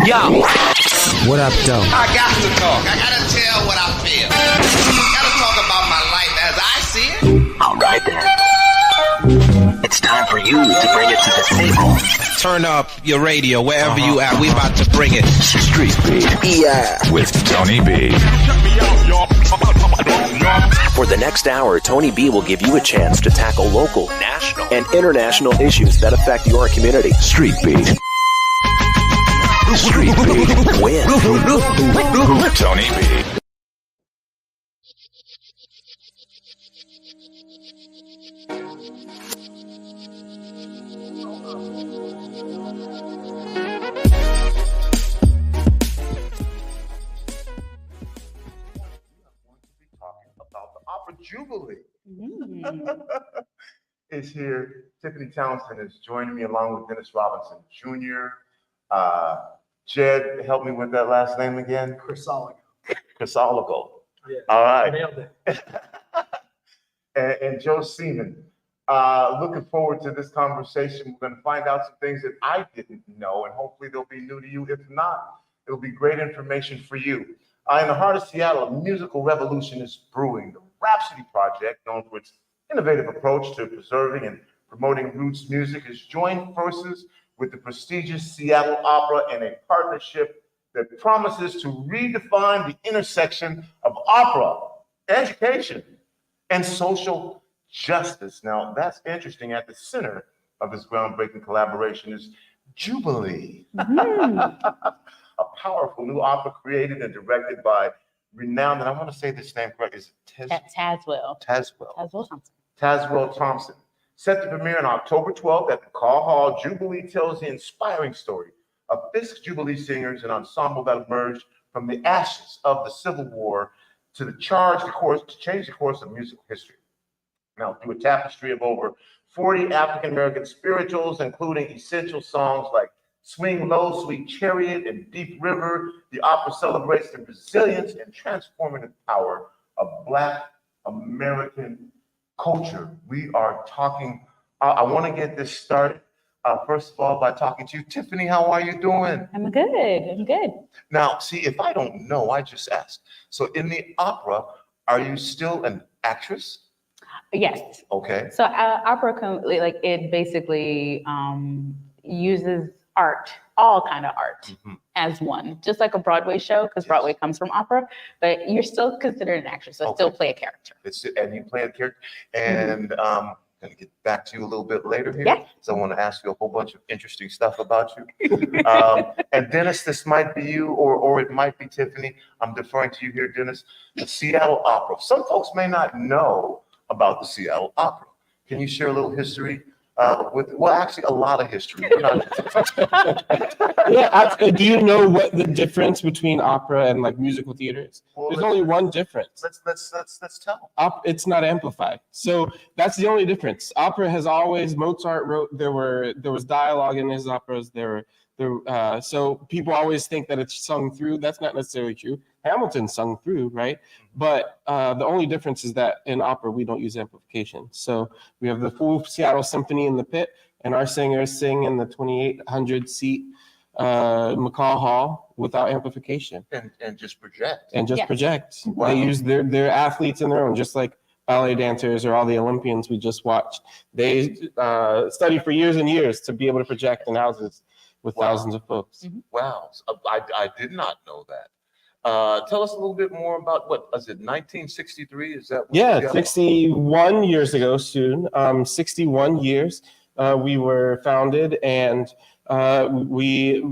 Yo. What up, though? I got to talk. I gotta tell what I feel. I gotta talk about my life as I see it. All right then. It's time for you to bring it to the table. Turn up your radio wherever you at. We about to bring it. Street Beat. Yeah. With Tony B. For the next hour, Tony B will give you a chance to tackle local, national, and international issues that affect your community. Street Beat. Street Beat with Tony B. Jubilee is here. Tiffany Townsend is joining me along with Dennis Robinson Jr. Jed, help me with that last name again. Chrysologo. Yeah. All right. Nailed it. and Joe Seaman. Looking forward to this conversation. We're going to find out some things that I didn't know, and hopefully they'll be new to you. If not, it'll be great information for you. In the heart of Seattle, a musical revolution is brewing. The Rhapsody Project, known for its innovative approach to preserving and promoting roots music, has joined forces with the prestigious Seattle Opera in a partnership that promises to redefine the intersection of opera, education, and social justice. Now, that's interesting. At the center of this groundbreaking collaboration is Jubilee, a powerful new opera created and directed by renowned, and I want to say this name correct, is Tazewell Thompson. Set to premiere on October 12th at McCaw Hall, Jubilee tells the inspiring story of Fisk Jubilee singers, an ensemble that emerged from the ashes of the Civil War to change the course of musical history. Now, through a tapestry of over 40 African-American spirituals, including essential songs like Swing Low, Sweet Chariot, and Deep River, the opera celebrates the resilience and transformative power of Black American culture. We are talking, I want to get this started, first of all, by talking to you. Tiffany, how are you doing? I'm good. Now, see, if I don't know, I just ask. So in the opera, are you still an actress? Yes. Okay. So opera, it basically uses art, all kind of art, as one, just like a Broadway show, because Broadway comes from opera, but you're still considered an actress, so still play a character. And you play a character, and I'm going to get back to you a little bit later here. Yeah. So I want to ask you a whole bunch of interesting stuff about you. And Dennis, this might be you, or it might be Tiffany. I'm deferring to you here, Dennis. The Seattle Opera. Some folks may not know about the Seattle Opera. Can you share a little history? Actually, a lot of history. Yeah, do you know what the difference between opera and like musical theater is? Well, there's only one difference. Let's tell. It's not amplified, so that's the only difference. Opera has always, Mozart wrote, there was dialogue in his operas. So people always think that it's sung through. That's not necessarily true. Hamilton sung through, right? But the only difference is that in opera, we don't use amplification. So we have the full Seattle Symphony in the pit, and our singers sing in the 2,800 seat McCaw Hall without amplification. And just project. Project. Wow. They use their athletes in their own, just like ballet dancers or all the Olympians we just watched. They study for years and years to be able to project in houses with thousands of folks. Wow. I did not know that. Tell us a little bit more about what was it, 1963? Is that? Yeah, 61 years ago soon. 61 years we were founded, and we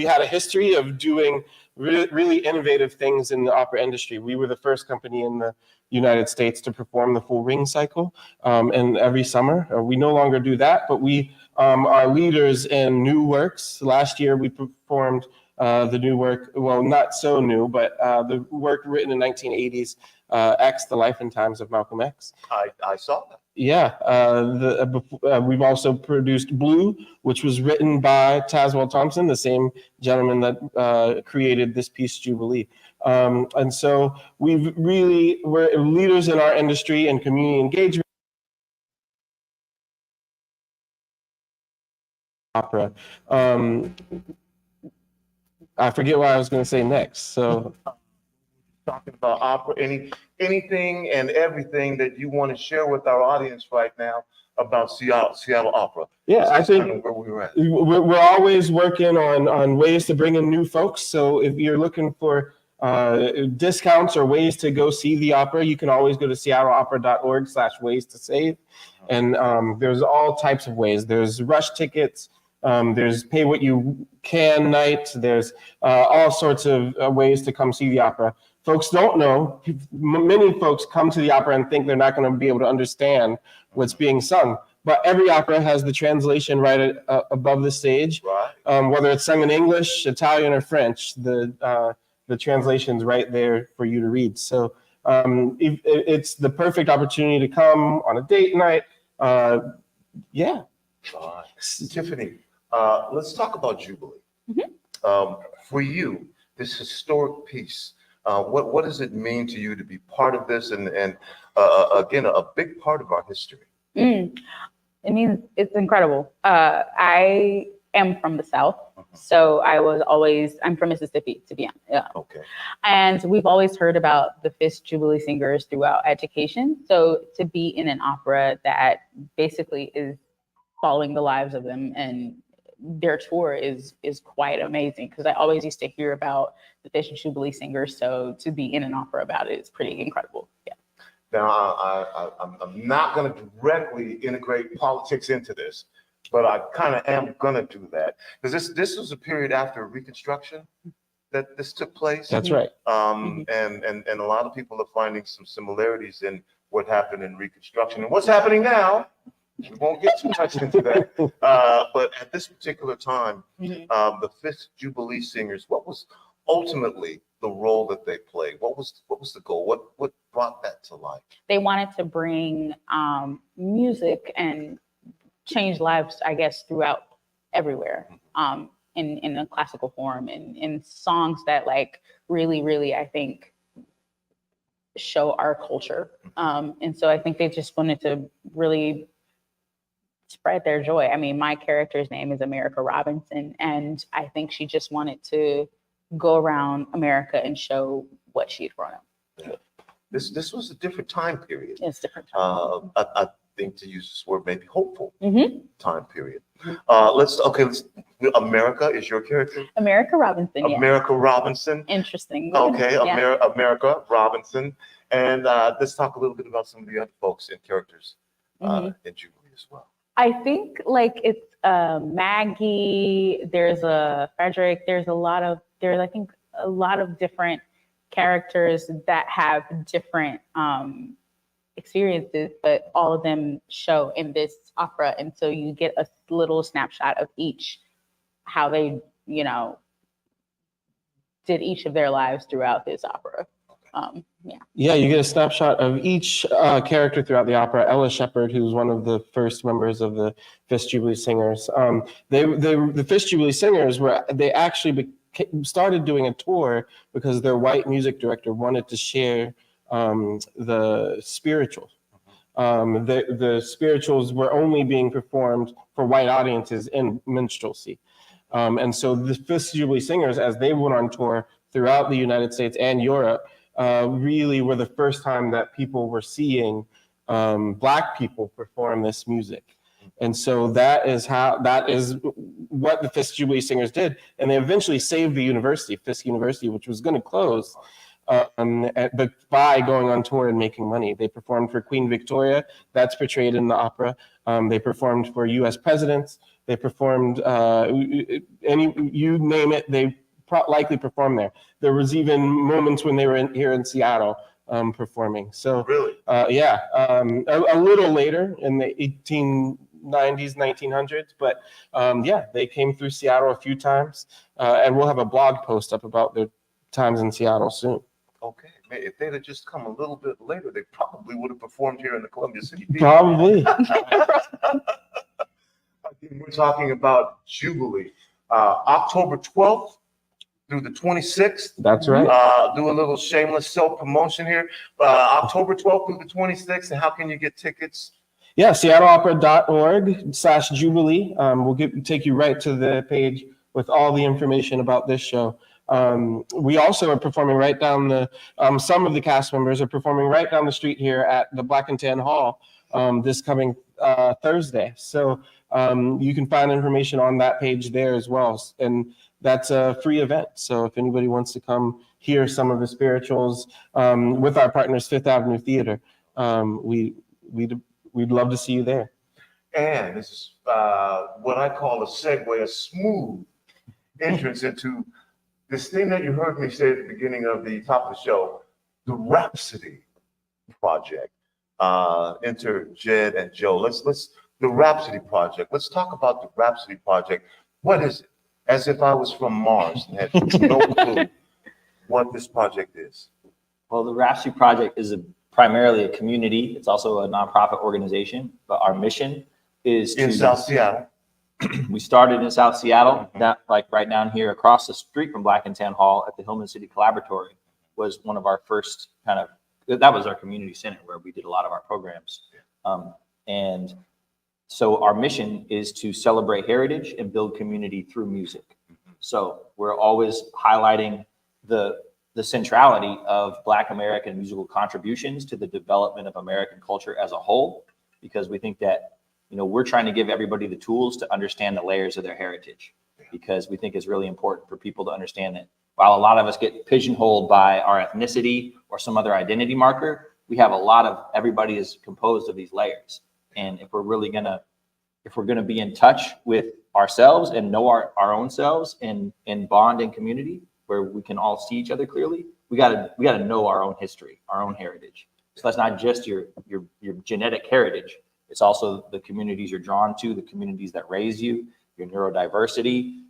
had a history of doing really innovative things in the opera industry. We were the first company in the United States to perform the full ring cycle, and every summer. We no longer do that, but we are leaders in new works. Last year we performed the new work, well, not so new, but the work written in 1980s, X, The Life and Times of Malcolm X. I saw that. Yeah, we've also produced Blue, which was written by Tazewell Thompson, the same gentleman that created this piece, Jubilee. And so we're leaders in our industry and community engagement. Opera. I forget what I was going to say next. So Talking about opera, anything and everything that you want to share with our audience right now about Seattle Opera. yeah, I think Kind of where we were at. we're always working on ways to bring in new folks. So if you're looking for discounts or ways to go see the opera, you can always go to seattleopera.org/ways to save. And there's all types of ways. There's rush tickets. There's pay what you can night. There's all sorts of ways to come see the opera. Folks don't know. Many folks come to the opera and think they're not going to be able to understand what's being sung. But every opera has the translation right above the stage. Right. Whether it's sung in English, Italian, or French, the translation's right there for you to read. So it's the perfect opportunity to come on a date night. Yeah. Tiffany, let's talk about Jubilee. Mm-hmm. For you, this historic piece, what does it mean to you to be part of this and again, a big part of our history? It means it's incredible. I am from the South, so I'm from Mississippi, to be honest. Yeah. Okay. And we've always heard about the Fisk Jubilee singers throughout education. So to be in an opera that basically is following the lives of them, and their tour is quite amazing, because I always used to hear about the Fisk Jubilee singers. So to be in an opera about it is pretty incredible. Yeah. Now, I'm not going to directly integrate politics into this, but I kind of am going to do that, because this was a period after Reconstruction that this took place. That's right. And a lot of people are finding some similarities in what happened in Reconstruction and what's happening now. We won't get too much into that. But at this particular time, the Fisk Jubilee singers, what was ultimately the role that they played? What was the goal? What brought that to life? They wanted to bring music and change lives, I guess, throughout everywhere, in a classical form, and in songs that like really, I think, show our culture. And so I think they just wanted to really spread their joy. I mean, my character's name is America Robinson, and I think she just wanted to go around America and show what she'd grown up. Yeah. This was a different time period. It's different time. I think, to use this word, maybe hopeful time period. America is your character? America Robinson. America Robinson. Interesting. Okay, Yeah. America Robinson. And let's talk a little bit about some of the other folks and characters in Jubilee as well. I think like it's Maggie, there's a Frederick, there's I think a lot of different characters that have different experiences, but all of them show in this opera. And so you get a little snapshot of each, how they, did each of their lives throughout this opera. Yeah, you get a snapshot of each character throughout the opera. Ella Shepherd, who's one of the first members of the Fisk Jubilee Singers. The Fisk Jubilee Singers they actually started doing a tour because their white music director wanted to share the spirituals. The spirituals were only being performed for white audiences in minstrelsy. And so the Fisk Jubilee Singers, as they went on tour throughout the United States and Europe, really were the first time that people were seeing Black people perform this music. And so that is what the Fisk Jubilee Singers did. And they eventually saved the university, Fisk University, which was going to close, but by going on tour and making money. They performed for Queen Victoria. That's portrayed in the opera. They performed for U.S. presidents. They performed, you name it, they likely performed there. There was even moments when they were here in Seattle performing. So really, a little later in the 1890s, 1900s, but they came through Seattle a few times, and we'll have a blog post up about their times in Seattle soon. Okay, man, if they'd have just come a little bit later, they probably would have performed here in the Columbia City. Probably. We're talking about Jubilee, October 12th. Through the 26th. That's right. Do a little shameless self-promotion here. October 12th through the 26th. And how can you get tickets? Yeah, seattleopera.org/Jubilee. We'll take you right to the page with all the information about this show. We also are performing right down some of the cast members are performing right down the street here at the Black and Tan Hall this coming Thursday. So you can find information on that page there as well. And that's a free event. So if anybody wants to come hear some of the spirituals with our partners, Fifth Avenue Theater, we'd love to see you there. And this is what I call a segue, a smooth entrance into this thing that you heard me say at the beginning of the top of the show, the Rhapsody Project. Enter Jed and Joe. The Rhapsody Project. Let's talk about the Rhapsody Project. What is it? As if I was from Mars and had no clue what this project is. Well, the Rhapsody Project is primarily a community. It's also a nonprofit organization, but our mission is in South Seattle. We started in South Seattle, that like right down here across the street from Black and Tan Hall at the Hillman City Collaboratory was one of our first that was our community center where we did a lot of our programs. And so our mission is to celebrate heritage and build community through music. So we're always highlighting the centrality of Black American musical contributions to the development of American culture as a whole, because we think that, we're trying to give everybody the tools to understand the layers of their heritage, because we think it's really important for people to understand that while a lot of us get pigeonholed by our ethnicity or some other identity marker, we have everybody is composed of these layers. And if we're going to be in touch with ourselves and know our own selves and bond in community where we can all see each other clearly, we got to know our own history, our own heritage. So that's not just your genetic heritage. It's also the communities you're drawn to, the communities that raise you, your neurodiversity,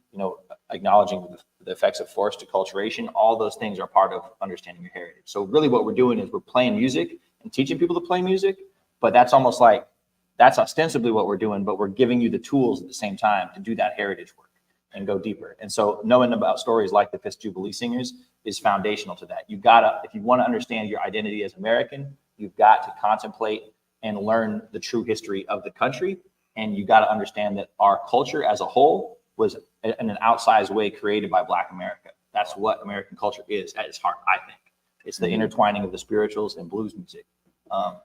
acknowledging the effects of forced acculturation. All those things are part of understanding your heritage. So really what we're doing is we're playing music and teaching people to play music, but that's almost like, that's ostensibly what we're doing, but we're giving you the tools at the same time to do that heritage work and go deeper. And so knowing about stories like the Fifth Jubilee Singers is foundational to that. If you want to understand your identity as American, you've got to contemplate and learn the true history of the country. And you got to understand that our culture as a whole was in an outsized way created by Black America. That's what American culture is at its heart, I think. It's the intertwining of the spirituals and blues music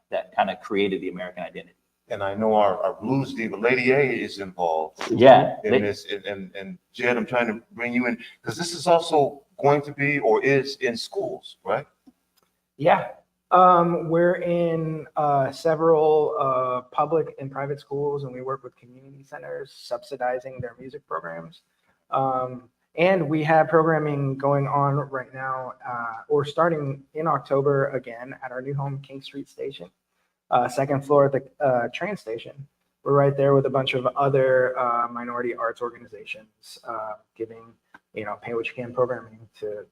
that kind of created the American identity. And I know our blues diva, Lady A, is involved in this. And Jed, I'm trying to bring you in because this is also going to be or is in schools, right? Yeah. We're in several public and private schools, and we work with community centers subsidizing their music programs. And we have programming going on right now, or starting in October again at our new home, King Street Station, second floor at the train station. We're right there with a bunch of other minority arts organizations giving, pay what you can programming to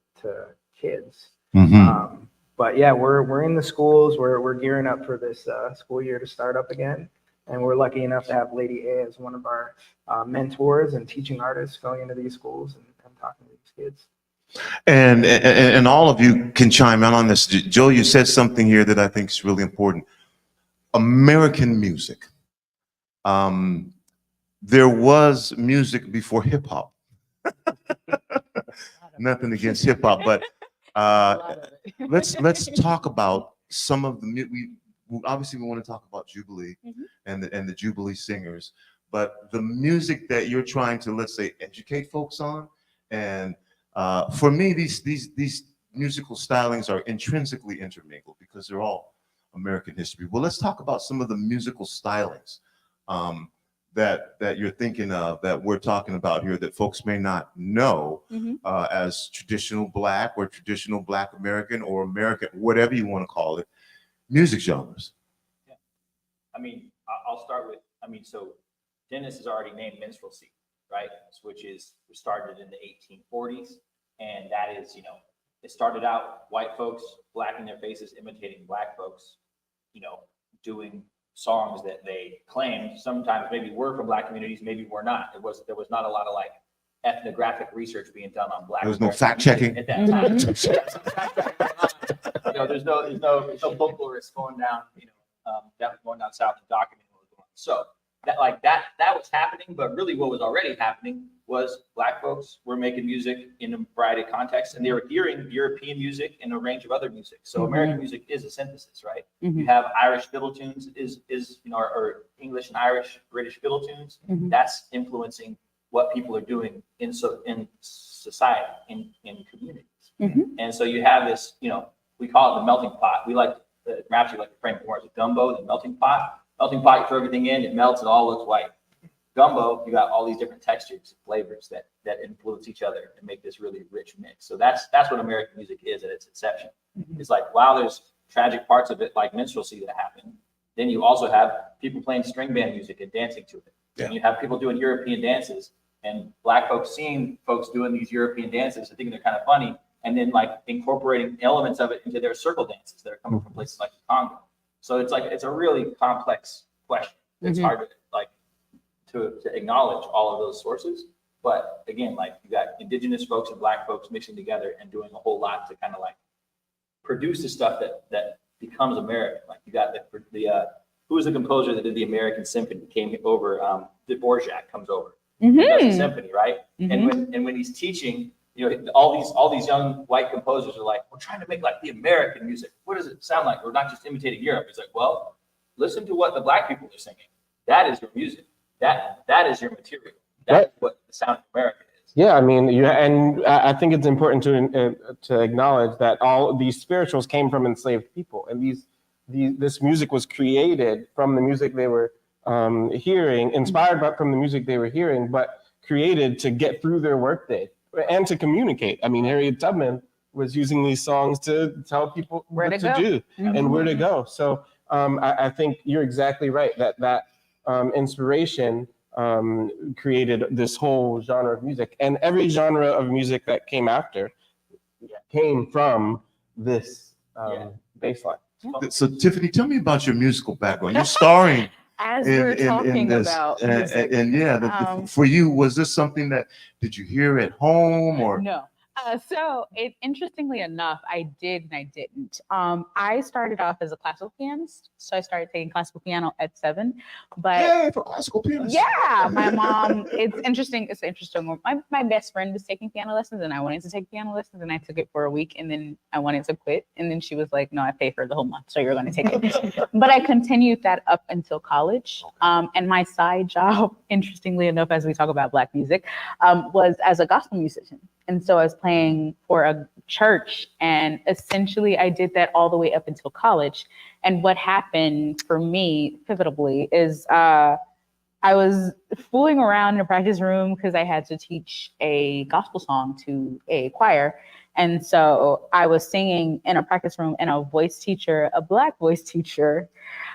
kids. Mm-hmm. But yeah, we're in the schools. We're gearing up for this school year to start up again, and we're lucky enough to have Lady A as one of our mentors and teaching artists going into these schools and talking to these kids. And all of you can chime in on this. Joe, you said something here that I think is really important. American music. There was music before hip hop. Nothing against hip hop, but let's talk about some of the we obviously we want to talk about Jubilee and the Jubilee Singers, but the music that you're trying to, let's say, educate folks on, and for me these musical stylings are intrinsically intermingled because they're all American history. Well, let's talk about some of the musical stylings that you're thinking of, that we're talking about here, that folks may not know as traditional Black or traditional Black American or American, whatever you want to call it, music genres. Yeah. I mean, I'll start with, so Dennis has already named minstrelsy, right? Which started in the 1840s. And that is, it started out white folks blacking their faces, imitating Black folks, doing songs that they claimed sometimes maybe were from Black communities, maybe were not. There was not a lot of like ethnographic research being done on Black. There was no fact checking at that time. There's no folklorists going down, going down south to document what was going on. So that was happening, but really what was already happening was Black folks were making music in a variety of contexts, and they were hearing European music and a range of other music. So American music is a synthesis, right? You have Irish fiddle tunes, or English and Irish, British fiddle tunes. That's influencing what people are doing in society, in communities. And so you have this, we call it the melting pot. We like, perhaps you like to frame it more as a gumbo, the melting pot. Melting pot, you throw everything in, it melts, it all looks white. Gumbo, you got all these different textures, flavors that influence each other and make this really rich mix. So that's what American music is at its inception. It's like, wow, there's tragic parts of it like minstrelsy that happen. Then you also have people playing string band music and dancing to it. And you have people doing European dances, and Black folks seeing folks doing these European dances and thinking they're kind of funny, and then like incorporating elements of it into their circle dances that are coming from places like the Congo. So it's a really complex question. It's hard to acknowledge all of those sources. But again, like you got indigenous folks and Black folks mixing together and doing a whole lot to kind of like produce the stuff that becomes American. Like you got the who was the composer that did the American Symphony? Came over, Dvorak comes over. He does the symphony, right? And when he's teaching, all these young white composers are like, we're trying to make like the American music. What does it sound like? We're not just imitating Europe. It's like, well, listen to what the Black people are singing. That is your music. That is your material. That's what the sound of America is. Yeah, I mean, and I think it's important to acknowledge that all these spirituals came from enslaved people, and this music was created from the music they were hearing, inspired from the music they were hearing, but created to get through their workday and to communicate. I mean, Harriet Tubman was using these songs to tell people what to do and where to go. So I think you're exactly right that inspiration created this whole genre of music, and every genre of music that came after came from this bass line. So Tiffany, tell me about your musical background. You're starring as we're talking this, about and for you, was this something that did you hear at home or no? So interestingly enough, I did and I didn't. I started off as a classical pianist. So I started taking classical piano at 7. But for classical pianist. Yeah, my mom, it's interesting. My best friend was taking piano lessons and I wanted to take piano lessons, and I took it for a week and then I wanted to quit. And then she was like, no, I pay for the whole month, so you're going to take it. But I continued that up until college. And my side job, interestingly enough, as we talk about Black music, was as a gospel musician. And so I was playing for a church, and essentially I did that all the way up until college. And what happened for me, pivotably, is I was fooling around in a practice room because I had to teach a gospel song to a choir. And so I was singing in a practice room, and a Black voice teacher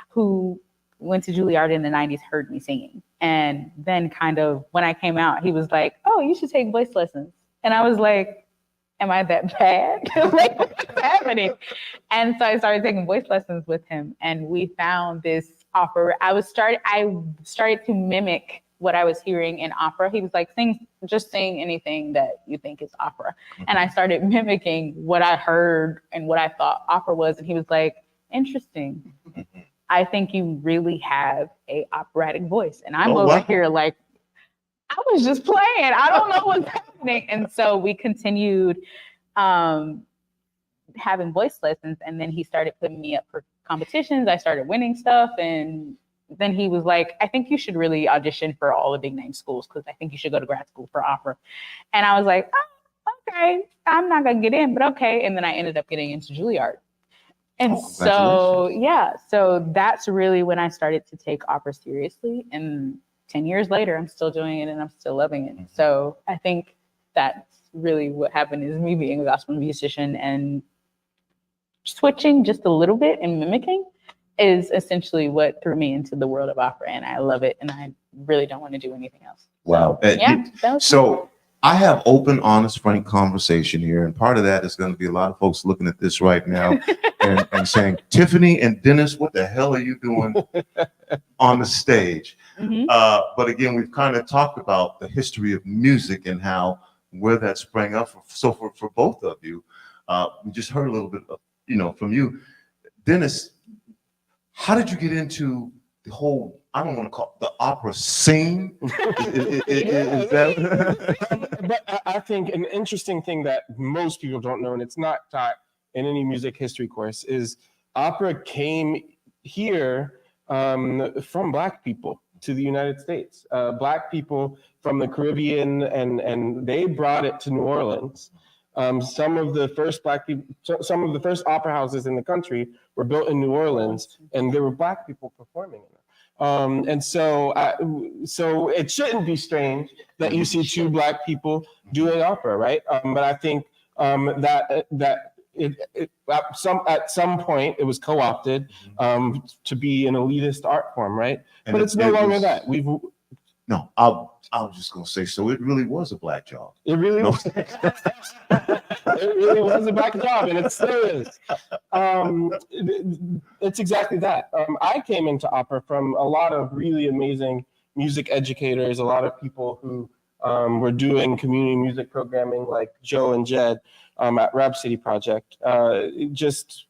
who went to Juilliard in the 90s heard me singing. And then kind of when I came out, he was like, oh, you should take voice lessons. And I was like, am I that bad? Like, what's happening? And so I started taking voice lessons with him, and we found this opera. I started to mimic what I was hearing in opera. He was like, just sing anything that you think is opera. And I started mimicking what I heard and what I thought opera was. And he was like, interesting. I think you really have a operatic voice. And I'm over here like, I was just playing. I don't know what's happening. And so we continued having voice lessons. And then he started putting me up for competitions. I started winning stuff. And then he was like, I think you should really audition for all the big name schools, because I think you should go to grad school for opera. And I was like, oh, okay, I'm not going to get in, but okay. And then I ended up getting into Juilliard. And so that's really when I started to take opera seriously. And 10 years later, I'm still doing it and I'm still loving it. So I think that's really what happened, is me being a gospel musician and switching just a little bit and mimicking is essentially what threw me into the world of opera. And I love it. And I really don't want to do anything else. Wow. So I have open, honest, frank conversation here. And part of that is going to be a lot of folks looking at this right now and saying, Tiffany and Dennis, what the hell are you doing on the stage? But again, we've kind of talked about the history of music and where that sprang up. So for both of you, we just heard a little bit of, from you. Dennis, how did you get into the whole I don't want to call it the opera scene. Is that? But I think an interesting thing that most people don't know, and it's not taught in any music history course, is opera came here from Black people to the United States. Black people from the Caribbean, and they brought it to New Orleans. Some of the first opera houses in the country were built in New Orleans, and there were Black people performing in them. And so it shouldn't be strange that you see two Black people doing opera, right? But I think that at some point it was co-opted to be an elitist art form, right? But it's no longer that. No, I was just gonna say, so it really was a Black job. It really was. It really was a Black job, and it still is. It's exactly that. I came into opera from a lot of really amazing music educators, a lot of people who were doing community music programming, like Joe and Jed at Rhapsody Project. Just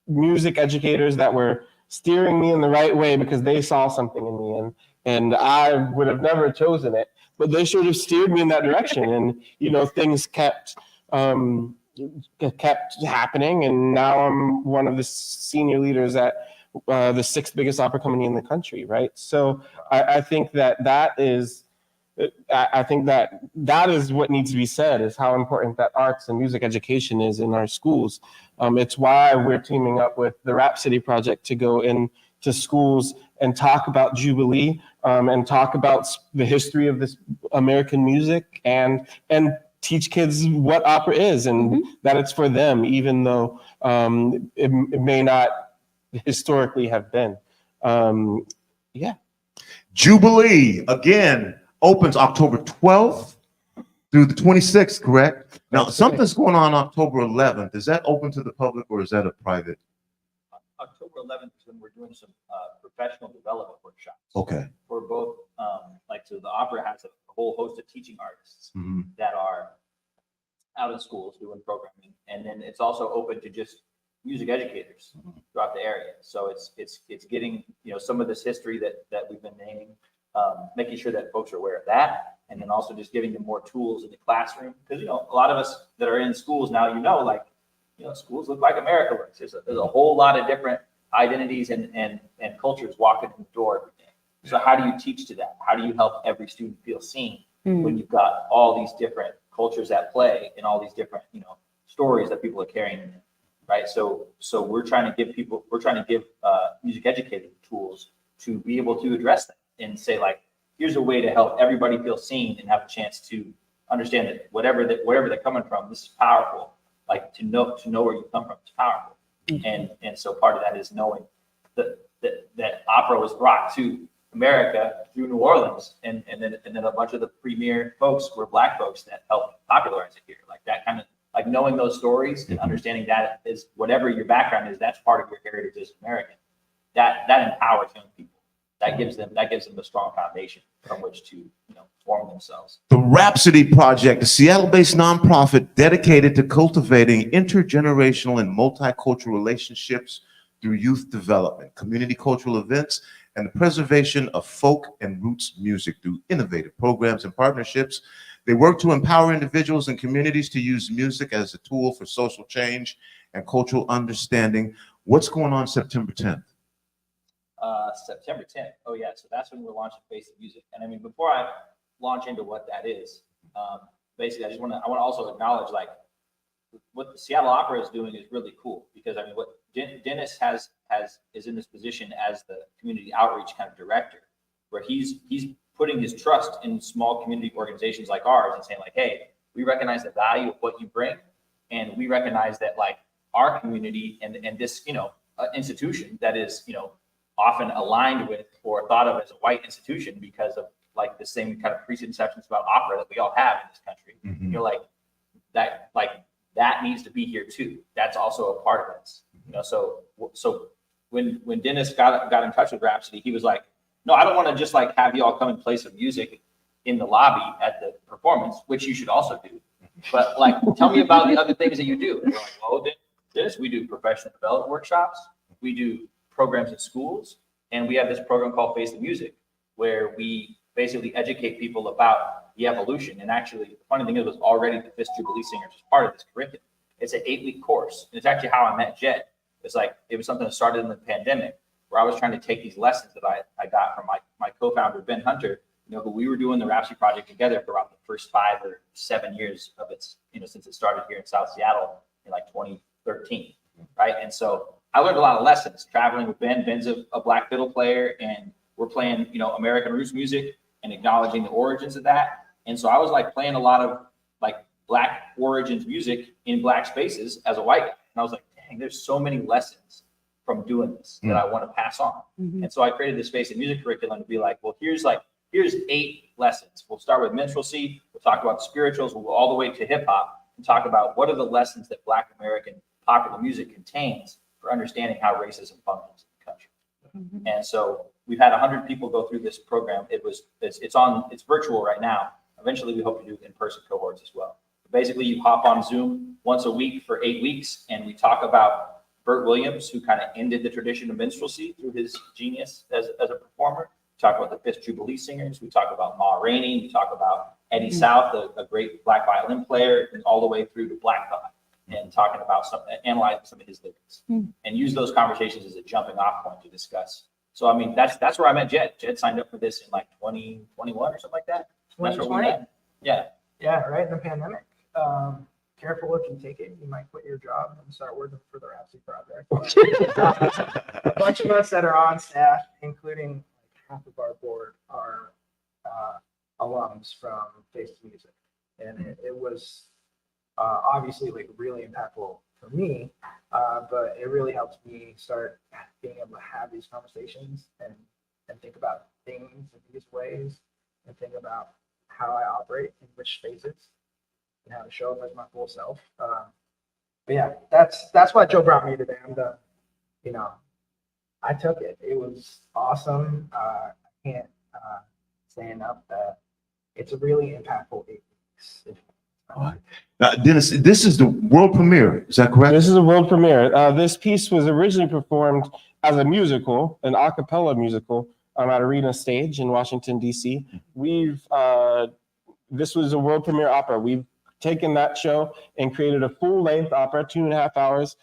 music educators that were steering me in the right way because they saw something in me, and I would have never chosen it, but they should have steered me in that direction. And, things kept happening. And now I'm one of the senior leaders at the 6th biggest opera company in the country. Right. So I think that is what needs to be said, is how important that arts and music education is in our schools. It's why we're teaming up with the Rhapsody Project to go into schools and talk about Jubilee, and talk about the history of this American music, and teach kids what opera is, and that it's for them, even though it may not historically have been. Jubilee, again, opens October 12th through the 26th, correct? Now, something's going on October 11th. Is that open to the public, or is that a private? October 11th is when we're doing some professional development workshops. Okay. For both, so the opera has a whole host of teaching artists that are out in schools doing programming, and then it's also open to just music educators throughout the area. So it's getting some of this history that we've been naming, making sure that folks are aware of that, and then also just giving them more tools in the classroom, because a lot of us that are in schools now, schools look like America looks. There's a whole lot of different identities and cultures walking in the door every day. So how do you teach to that? How do you help every student feel seen when you've got all these different cultures at play and all these different, stories that people are carrying in, right? So we're trying to give music educators tools to be able to address that and say, like, here's a way to help everybody feel seen and have a chance to understand that whatever they're coming from, this is powerful. Like to know where you come from is powerful. And so part of that is knowing that opera was brought to America through New Orleans, and then a bunch of the premier folks were Black folks that helped popularize it here. Like that kind of, like, knowing those stories and understanding that is whatever your background is, that's part of your heritage as American. That empowers young people. That gives them a strong foundation from which to form themselves. The Rhapsody Project, a Seattle-based nonprofit dedicated to cultivating intergenerational and multicultural relationships through youth development, community cultural events, and the preservation of folk and roots music through innovative programs and partnerships. They work to empower individuals and communities to use music as a tool for social change and cultural understanding. What's going on September 10th? September 10th. Oh yeah, so that's when we're launching Face of Music. And I mean, before I launch into what that is, basically, I want to also acknowledge, like, what the Seattle Opera is doing is really cool, because I mean, what Dennis is in this position as the community outreach kind of director, where he's putting his trust in small community organizations like ours and saying, like, hey, we recognize the value of what you bring, and we recognize that, like, our community and this institution that is often aligned with or thought of as a white institution because of, like, the same kind of preconceptions about opera that we all have in this country. Like that needs to be here too. That's also a part of this. So when Dennis got in touch with Rhapsody, he was like, no, I don't want to just like have you all come and play some music in the lobby at the performance, which you should also do. But, like, tell me about the other things that you do. And we're like, well, Dennis, we do professional development workshops. We do programs in schools. And we have this program called Face the Music, where we basically educate people about the evolution. And actually, the funny thing is, was already the Fifth Jubilee Singers was part of this curriculum. It's an 8-week course. And it's actually how I met Jed. It's like, it was something that started in the pandemic, where I was trying to take these lessons that I got from my co-founder, Ben Hunter, who we were doing the Rhapsody Project together for about the first 5 or 7 years of its, since it started here in South Seattle in like 2013, right? And so I learned a lot of lessons traveling with Ben. Ben's a black fiddle player, and we're playing, American roots music and acknowledging the origins of that. And so I was like playing a lot of like black origins music in black spaces as a white guy. And I was like, dang, there's so many lessons from doing this that I want to pass on. And so I created this Face the Music curriculum to be like, well, here's 8 lessons. We'll start with minstrelsy. We'll talk about spirituals. We'll go all the way to hip hop and talk about what are the lessons that Black American popular music contains for understanding how racism functions in the country. And so we've had 100 people go through this program. It's virtual right now. Eventually, we hope to do in-person cohorts as well. But basically, you hop on Zoom once a week for 8 weeks, and we talk about Bert Williams, who kind of ended the tradition of minstrelsy through his genius as a performer. We talk about the Fifth Jubilee Singers. We talk about Ma Rainey. We talk about Eddie South, a great black violin player, and all the way through to Black Thought, and talking about analyzing some of his lyrics, and use those conversations as a jumping off point to discuss. So, I mean, that's where I met Jed. Jed signed up for this in like 2021 or something like that. That's where we met. Yeah. Yeah, right in the pandemic. Careful if you take it, you might quit your job and start working for the Rhapsody Project. A bunch of us that are on staff, including half of our board, are alums from Face the Music. And it was obviously like really impactful for me, but it really helped me start being able to have these conversations and think about things in these ways and think about how I operate in which spaces and how to show up as my full self. But yeah, that's why Joe brought me today. I took it. It was awesome. I can't say enough that it's a really impactful 8 weeks. Now, Dennis, this is the world premiere. Is that correct? This is a world premiere. This piece was originally performed as a musical, an a cappella musical, at Arena Stage in Washington, D.C. This was a world premiere opera. We've taken that show and created a full-length opera, 2.5 hours,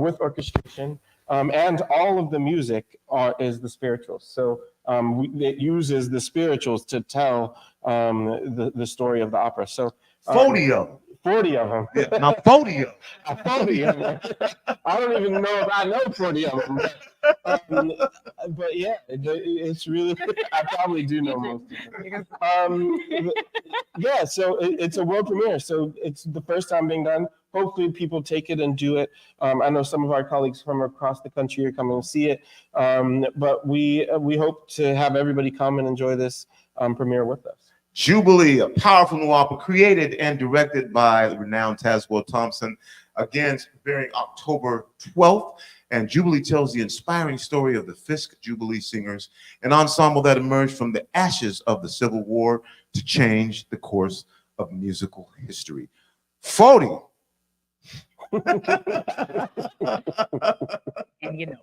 with orchestration. And all of the music is the spirituals. So it uses the spirituals to tell the story of the opera. So 40 of them. 40 of them. Yeah, now 40 of them. 40 of them. I don't even know if I know 40 of them. But yeah, it's really, I probably do know most of them. Yeah, so it's a world premiere. So it's the first time being done. Hopefully people take it and do it. I know some of our colleagues from across the country are coming to see it. But we hope to have everybody come and enjoy this premiere with us. Jubilee, a powerful new opera created and directed by the renowned Townsend, again, premiering October 12th. And Jubilee tells the inspiring story of the Fisk Jubilee Singers, an ensemble that emerged from the ashes of the Civil War to change the course of musical history. 40. And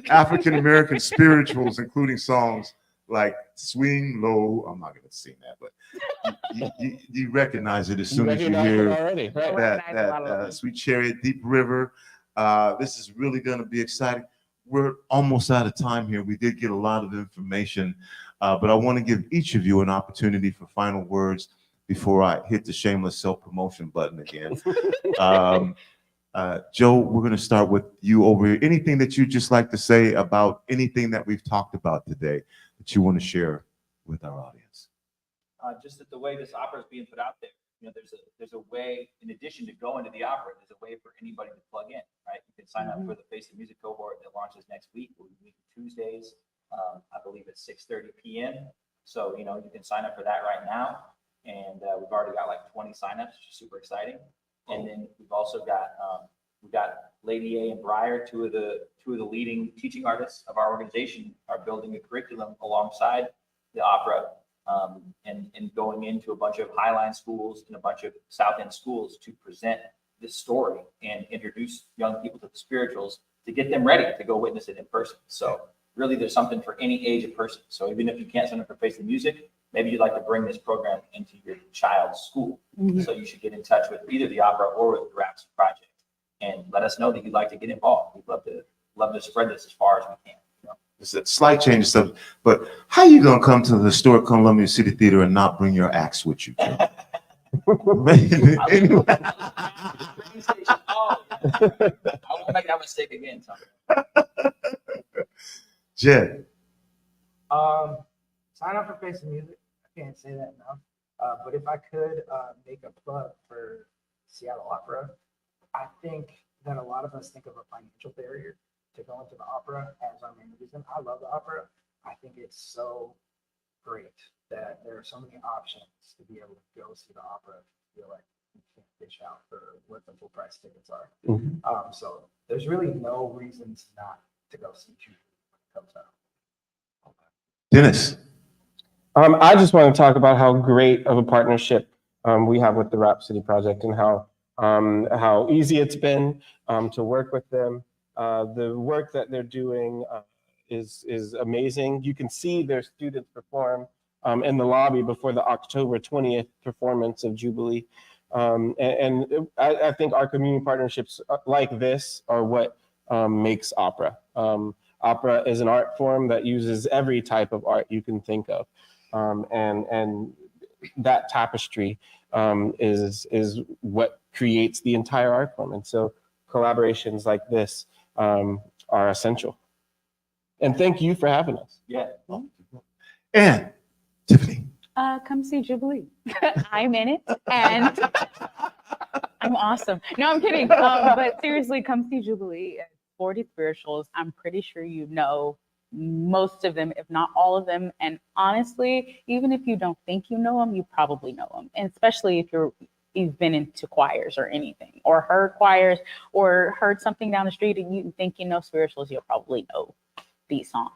African-American spirituals, including songs like Swing Low. I'm not going to sing that, but you recognize it as soon as you hear that Sweet Chariot, Deep River. This is really going to be exciting. We're almost out of time here. We did get a lot of information, but I want to give each of you an opportunity for final words before I hit the shameless self-promotion button again. Joe, we're going to start with you over here. Anything that you'd just like to say about anything that we've talked about today that you want to share with our audience? Just that the way this opera is being put out there, there's a way, in addition to going to the opera, there's a way for anybody to plug in, right? You can sign up for the Face the Music cohort that launches next week. We'll meet Tuesdays, I believe at 6:30 p.m. So, you can sign up for that right now. And we've already got like 20 signups, which is super exciting. And then we've also got Lady A and Breyer, two of the leading teaching artists of our organization, are building a curriculum alongside the opera, and going into a bunch of Highline schools and a bunch of South End schools to present this story and introduce young people to the spirituals to get them ready to go witness it in person. So really there's something for any age of person. So even if you can't sign up for Face the Music, maybe you'd like to bring this program into your child's school. So you should get in touch with either the opera or with the Rhapsody Project and let us know that you'd like to get involved. We'd love to spread this as far as we can. It's a slight change of stuff, but how you gonna come to the historic Columbia City Theater and not bring your axe with you? Anyway. I won't make that mistake again, Tom. Jed. Sign up for Face the Music. I can't say that enough. But if I could make a plug for Seattle Opera, I think that a lot of us think of a financial barrier to go into the opera as our main reason. I love the opera. I think it's so great that there are so many options to be able to go see the opera. Feel like you can't fish out for what the full price tickets are. So there's really no reasons not to go see Jubilee when it comes out. Dennis. I just want to talk about how great of a partnership we have with the Rhapsody Project and how easy it's been to work with them. The work that they're doing is amazing. You can see their students perform in the lobby before the October 20th performance of Jubilee. And I think our community partnerships like this are what makes opera. Opera is an art form that uses every type of art you can think of. And that tapestry is what creates the entire art form. And so collaborations like this are essential. And thank you for having us. Yeah. And Tiffany. Come see Jubilee. I'm in it, and I'm awesome. No, I'm kidding. But seriously, come see Jubilee. 40 spirituals. I'm pretty sure you know most of them, if not all of them. And honestly, even if you don't think you know them, you probably know them. And especially if you've been into choirs or anything, or heard choirs, or heard something down the street and you think you know spirituals, you'll probably know these songs.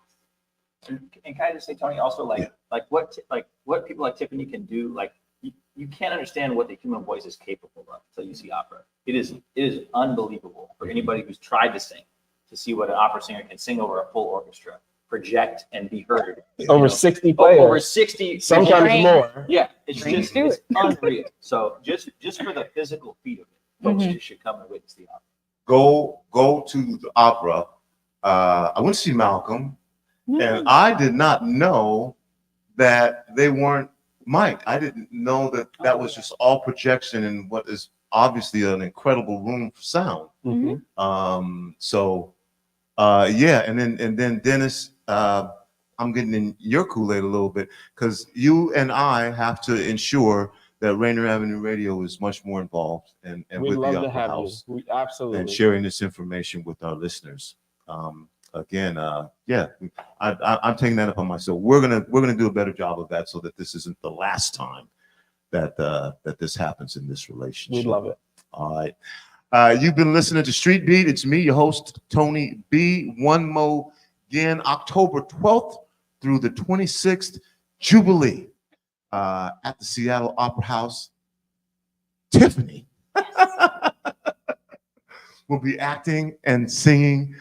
And can I just say, Tony, also what people like Tiffany can do, like you can't understand what the human voice is capable of until you see opera. It is unbelievable for anybody who's tried to sing to see what an opera singer can sing over a full orchestra, project and be heard. Over 60 players. Over 60. Sometimes more. Yeah, it's unreal. So just for the physical feat of it, folks just should come and witness the opera. Go to the opera. I went to see Malcolm, and I did not know that they weren't mic'd. I didn't know that was just all projection in what is obviously an incredible room for sound. And then Dennis, I'm getting in your Kool-Aid a little bit because you and I have to ensure that Rainier Avenue Radio is much more involved and with the Opera House Absolutely. and sharing this information with our listeners. I'm taking that upon myself. We're gonna do a better job of that so that this isn't the last time that this happens in this relationship. We'd love it. All right. You've been listening to Street Beat. It's me, your host, Tony B. One more again, October 12th through the 26th, Jubilee at the Seattle Opera House. Tiffany will be acting and singing.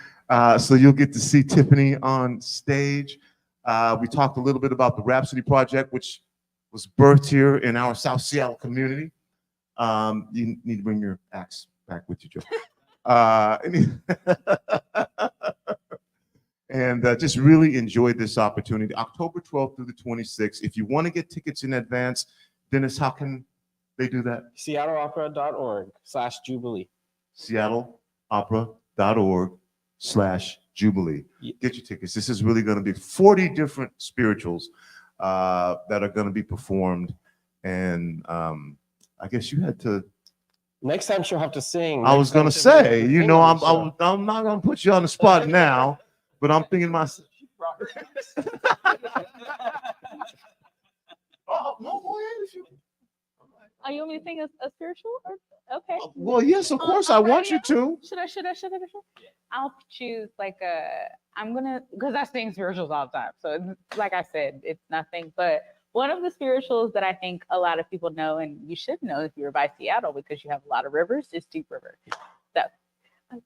So you'll get to see Tiffany on stage. We talked a little bit about the Rhapsody Project, which was birthed here in our South Seattle community. You need to bring your axe back with you, Joe. And just really enjoyed this opportunity. October 12th through the 26th. If you want to get tickets in advance, Dennis, how can they do that? SeattleOpera.org/Jubilee. SeattleOpera.org/Jubilee. Get your tickets. This is really going to be 40 different spirituals that are going to be performed. And I guess you had to. Next time she'll have to sing. I was going to say, I'm not going to put you on the spot now, but I'm thinking myself. Oh, no, go ahead. Are you want me to sing a spiritual? Okay. Well, yes, of course. I want you to. Should I? I'll choose because I sing spirituals all the time. So like I said, it's nothing. But one of the spirituals that I think a lot of people know, and you should know if you're by Seattle because you have a lot of rivers, is Deep River. So Deep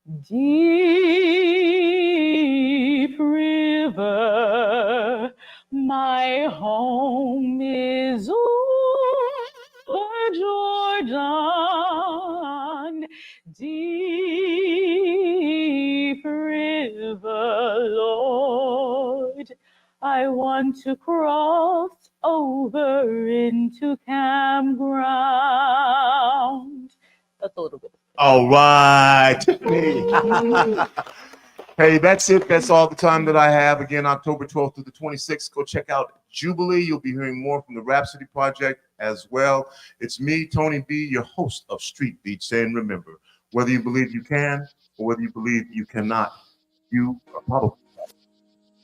river, my home is over Jordan. Deep river, Lord, I want to cross over into campground. That's a little bit. All right, Tiffany. Hey, that's it. That's all the time that I have. Again, October 12th through the 26th. Go check out Jubilee. You'll be hearing more from the Rhapsody Project as well. It's me, Tony B, your host of Street Beats, saying, remember, whether you believe you can or whether you believe you cannot, you are probably